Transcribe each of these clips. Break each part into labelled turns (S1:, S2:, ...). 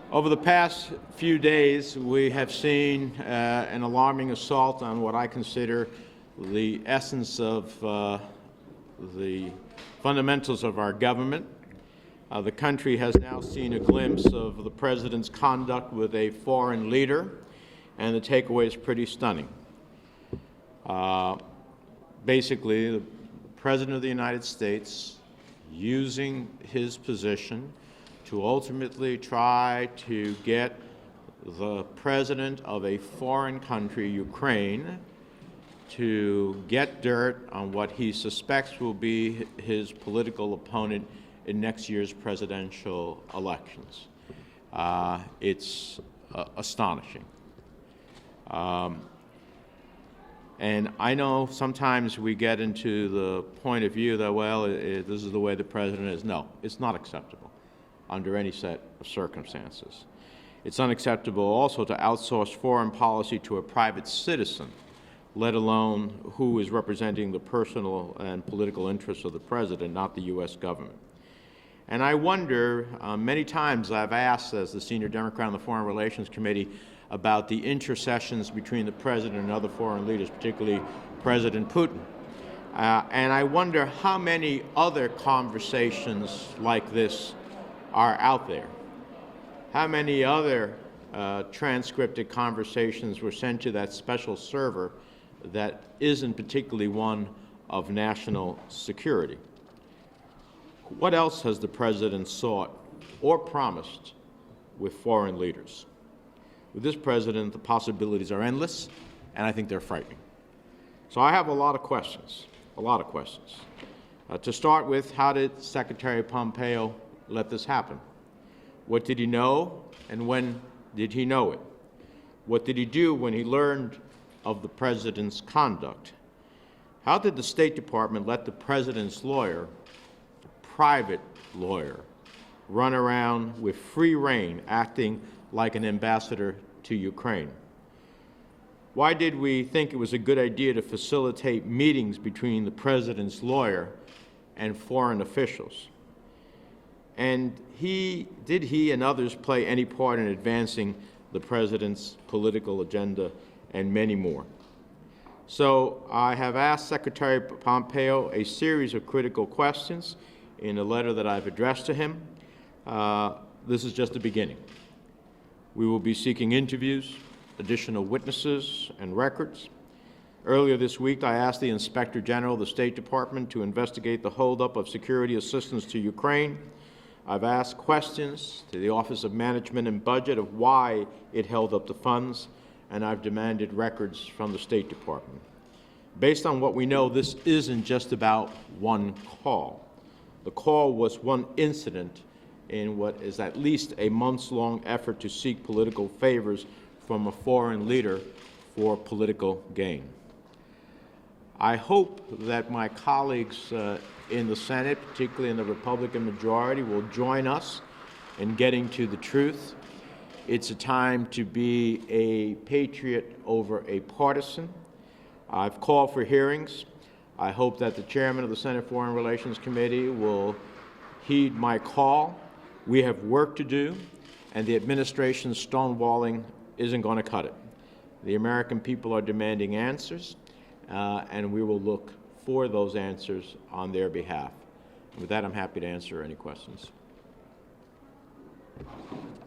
S1: Over the past few days, we have seen an alarming assault on what I consider the essence of the fundamentals of our government. The country has now seen a glimpse of the president's conduct with a foreign leader, and the takeaway is pretty stunning. Basically, the President of the United States using his position to ultimately try to get the president of a foreign country, Ukraine, to get dirt on what he suspects will be his political opponent in next year's presidential elections. It's astonishing. And I know sometimes we get into the point of view that, well, this is the way the president is. No, it's not acceptable under any set of circumstances. It's unacceptable also to outsource foreign policy to a private citizen, let alone who is representing the personal and political interests of the president, not the U.S. government. And I wonder, many times I've asked, as the senior Democrat on the Foreign Relations Committee, about the intercessions between the president and other foreign leaders, particularly President Putin. And I wonder how many other conversations like this are out there. How many other transcripted conversations were sent to that special server that isn't particularly one of national security? What else has the president sought or promised with foreign leaders? With this president, the possibilities are endless, and I think they're frightening. So I have a lot of questions, to start with, how did Secretary Pompeo let this happen? What did he know, and when did he know it? What did he do when he learned of the president's conduct? How did the State Department let the president's lawyer, private lawyer, run around with free rein, acting like an ambassador to Ukraine? Why did we think it was a good idea to facilitate meetings between the president's lawyer and foreign officials? And did he and others play any part in advancing the president's political agenda, and many more? So I have asked Secretary Pompeo a series of critical questions in a letter that I've addressed to him. This is just the beginning. We will be seeking interviews, additional witnesses, and records. Earlier this week, I asked the Inspector General of the State Department to investigate the holdup of security assistance to Ukraine. I've asked questions to the Office of Management and Budget of why it held up the funds, and I've demanded records from the State Department. Based on what we know, this isn't just about one call. The call was one incident in what is at least a months-long effort to seek political favors from a foreign leader for political gain. I hope that my colleagues in the Senate, particularly in the Republican majority, will join us in getting to the truth. It's a time to be a patriot over a partisan. I've called for hearings. I hope that the chairman of the Senate Foreign Relations Committee will heed my call. We have work to do, and the administration's stonewalling isn't going to cut it. The American people are demanding answers, and we will look for those answers on their behalf. And with that, I'm happy to answer any questions.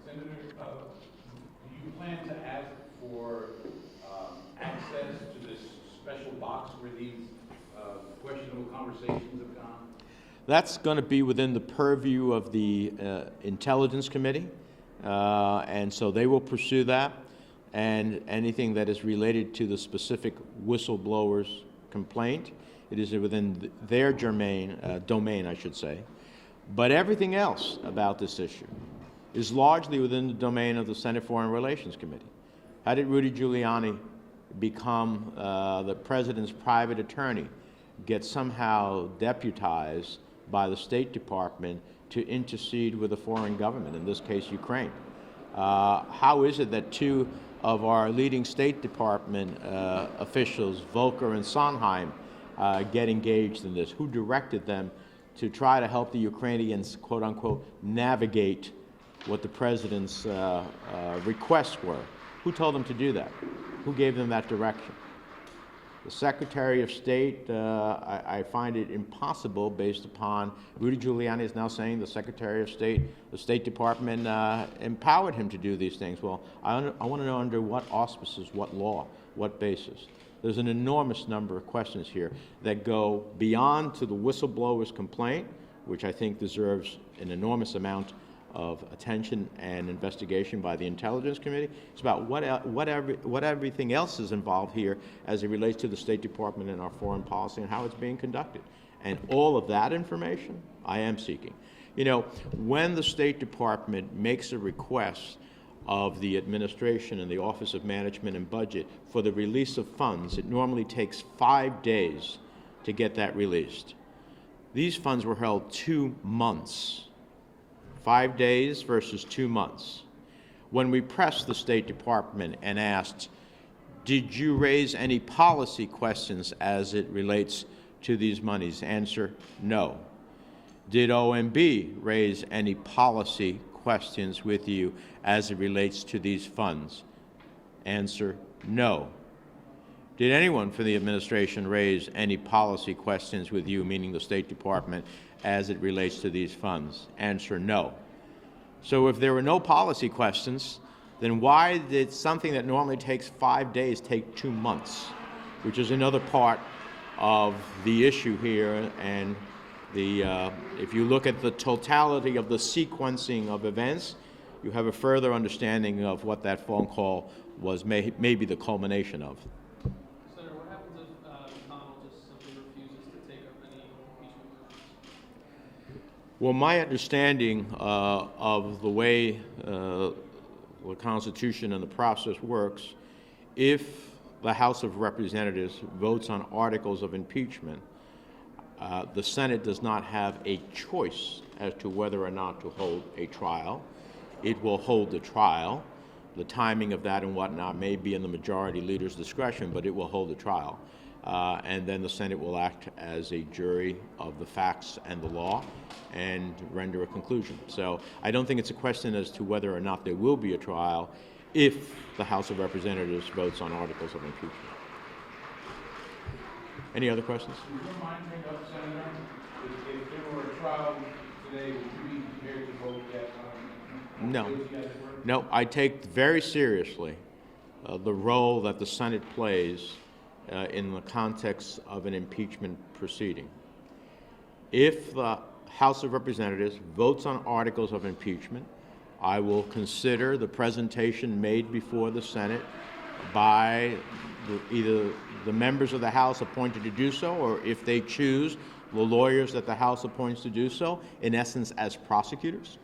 S2: Senator, do you plan to ask for access to this special box where these questionable conversations have gone?
S1: That's going to be within the purview of the Intelligence Committee, and so they will pursue that, and anything that is related to the specific whistleblower's complaint. It is within their domain, I should say. But everything else about this issue is largely within the domain of the Senate Foreign Relations Committee. How did Rudy Giuliani become the president's private attorney, get somehow deputized by the State Department to intercede with a foreign government, in this case Ukraine? How is it that two of our leading State Department officials, Volker and Sondheim, get engaged in this? Who directed them to try to help the Ukrainians, quote unquote, navigate what the president's requests were. Who told them to do that? Who gave them that direction? The Secretary of State, I find it impossible based upon Rudy Giuliani is now saying the Secretary of State, the State Department empowered him to do these things. Well, I want to know under what auspices, what law, what basis. There's an enormous number of questions here that go beyond to the whistleblower's complaint, which I think deserves an enormous amount of attention and investigation by the Intelligence Committee. It's about what everything else is involved here as it relates to the State Department and our foreign policy and how it's being conducted. And all of that information I am seeking. You know, when the State Department makes a request of the administration and the Office of Management and Budget for the release of funds, it normally takes 5 days to get that released. These funds were held 2 months. 5 days versus 2 months. When we pressed the State Department and asked, did you raise any policy questions as it relates to these monies? Answer, no. Did OMB raise any policy questions with you as it relates to these funds? Answer, no. Did anyone from the administration raise any policy questions with you, meaning the State Department, as it relates to these funds? Answer, no. So if there were no policy questions, then why did something that normally takes 5 days take 2 months, which is another part of the issue here? And if you look at the totality of the sequencing of events, you have a further understanding of what that phone call was maybe the culmination of.
S3: Senator, what happens if McConnell just simply refuses to take up any impeachment motions?
S1: Well, my understanding of the way the Constitution and the process works, if the House of Representatives votes on articles of impeachment, the Senate does not have a choice as to whether or not to hold a trial. It will hold the trial. The timing of that and whatnot may be in the majority leader's discretion, but it will hold the trial. And then the Senate will act as a jury of the facts and the law and render a conclusion. So I don't think it's a question as to whether or not there will be a trial if the House of Representatives votes on articles of impeachment. Any other questions?
S2: Would you mind bringing up, Senator, if there were a trial today, would you be prepared to vote yes on
S1: No.
S2: guilty as it were?
S1: No, I take very seriously the role that the Senate plays in the context of an impeachment proceeding. If the House of Representatives votes on articles of impeachment, I will consider the presentation made before the Senate by either the members of the House appointed to do so, or if they choose, the lawyers that the House appoints to do so, in essence as prosecutors.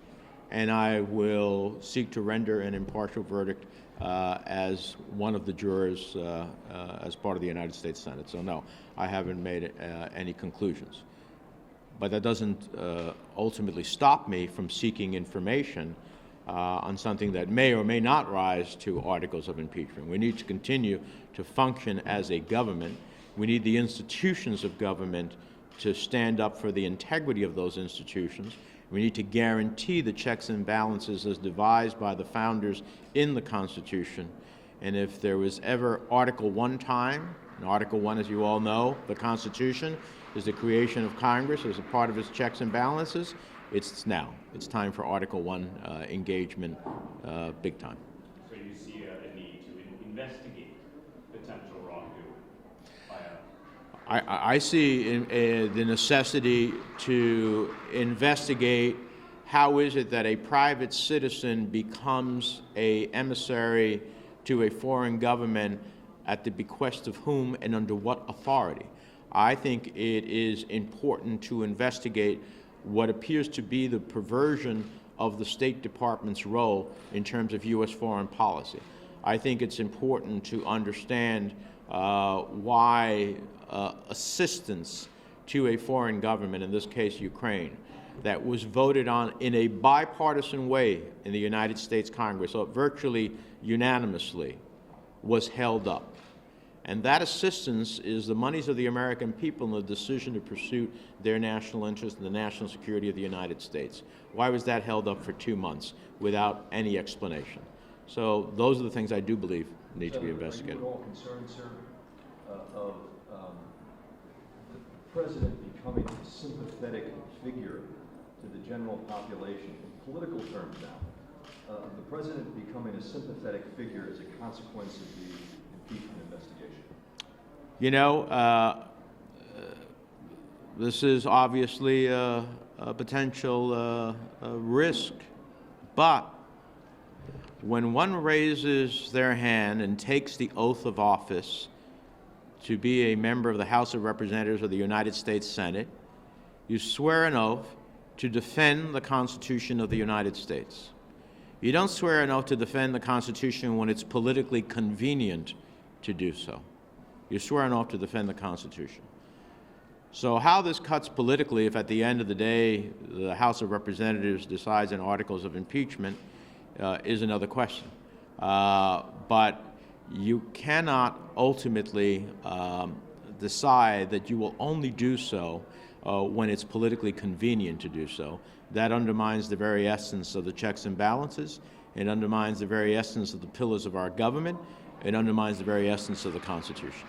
S1: And I will seek to render an impartial verdict as one of the jurors as part of the United States Senate. So no, I haven't made any conclusions. But that doesn't ultimately stop me from seeking information on something that may or may not rise to articles of impeachment. We need to continue to function as a government. We need the institutions of government to stand up for the integrity of those institutions. We need to guarantee the checks and balances as devised by the founders in the Constitution. And if there was ever Article 1 time, and Article 1, as you all know, the Constitution is the creation of Congress as a part of its checks and balances, it's now. It's time for Article 1 engagement big time.
S4: So you see a need to investigate potential wrongdoing by
S1: I see the necessity to investigate how is it that a private citizen becomes an emissary to a foreign government at the bequest of whom and under what authority. I think it is important to investigate what appears to be the perversion of the State Department's role in terms of U.S. foreign policy. I think it's important to understand why assistance to a foreign government, in this case Ukraine, that was voted on in a bipartisan way in the United States Congress, so virtually unanimously, was held up. And that assistance is the monies of the American people in the decision to pursue their national interest and the national security of the United States. Why was that held up for 2 months without any explanation? So those are the things I do believe need to be investigated.
S5: Are you at all concerned, sir, of the president becoming a sympathetic figure to the general population, in political terms now, the president becoming a sympathetic figure as a consequence of the impeachment investigation?
S1: You know, this is obviously a potential risk, but when one raises their hand and takes the oath of office to be a member of the House of Representatives of the United States Senate, you swear an oath to defend the Constitution of the United States. You don't swear an oath to defend the Constitution when it's politically convenient to do so. You swear an oath to defend the Constitution. So how this cuts politically, if at the end of the day the House of Representatives decides on articles of impeachment, is another question. But you cannot ultimately decide that you will only do so when it's politically convenient to do so. That undermines the very essence of the checks and balances. It undermines the very essence of the pillars of our government. It undermines the very essence of the Constitution.